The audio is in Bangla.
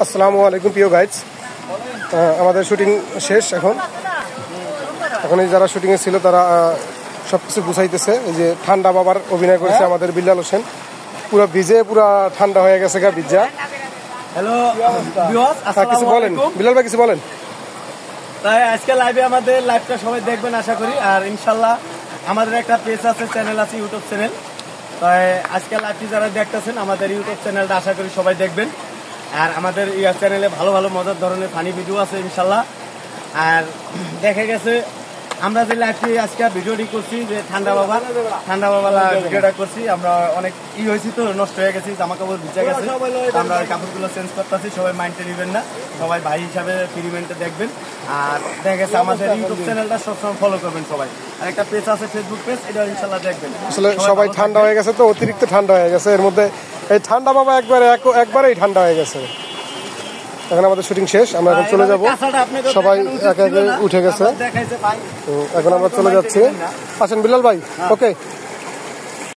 আসসালামু আলাইকুম প্রিয় গাইডস, আমাদের শুটিং শেষ। এখন এই যারা শুটিংয়ে ছিল তারা সব কিছু বুঝাইতেছে। এই যে ঠান্ডা বাবার অভিনয় করেছে আমাদের বিল্লাল হোসেন, পুরো ভিজে পুরা ঠান্ডা হয়ে গেছে গা ভিজা। হ্যালো ভিউয়ার্স, কিছু বলেন বিল্লাল ভাই, কিছু বলেন। তাই আজকে লাইভে আমাদের লাইভটা সবাই দেখবেন আশা করি। আর ইনশাল্লাহ আমাদের একটা পেজ আছে, চ্যানেল আছে, ইউটিউব চ্যানেল। তাই আজকে লাইভটি যারা দেখতেছেন আমাদের ইউটিউব চ্যানেলটা আশা করি সবাই দেখবেন। আর আমাদের চ্যানেলে ভালো ভালো মজার ধরনের ফানি ভিডিও আছে ইনশাল্লাহ। আর দেখা গেছে আমরা যে লাইভটি আজকে ভিডিওটি করছি যে ঠান্ডা বাবা ভিডিওটা করছি, আমরা অনেক হয়েছি তো, নষ্ট হয়ে গেছি, জামা কাপড় ভিজে গেছে, আমরা কাপড়গুলো চেঞ্জ করতেছি। সবাই মাইন্ডে নেবেন না, সবাই ভাই হিসাবে ফ্রিমেন্টে দেখবেন। আর দেখা গেছে আমাদের ইউটিউব চ্যানেলটা সবসময় ফলো করবেন সবাই। আর একটা পেজ আছে, ফেসবুক পেজ, এটা ইনশাল্লাহ দেখবেন। আসলে সবাই ঠান্ডা হয়ে গেছে তো, অতিরিক্ত ঠান্ডা হয়ে গেছে। এর মধ্যে এই ঠান্ডা বাবা একবারেই ঠান্ডা হয়ে গেছে। এখন আমাদের শুটিং শেষ, আমরা এখন চলে যাব। সবাই একে একে উঠে গেছে, এখন আমরা চলে যাচ্ছি। আসেন বিল্লাল ভাই, ওকে।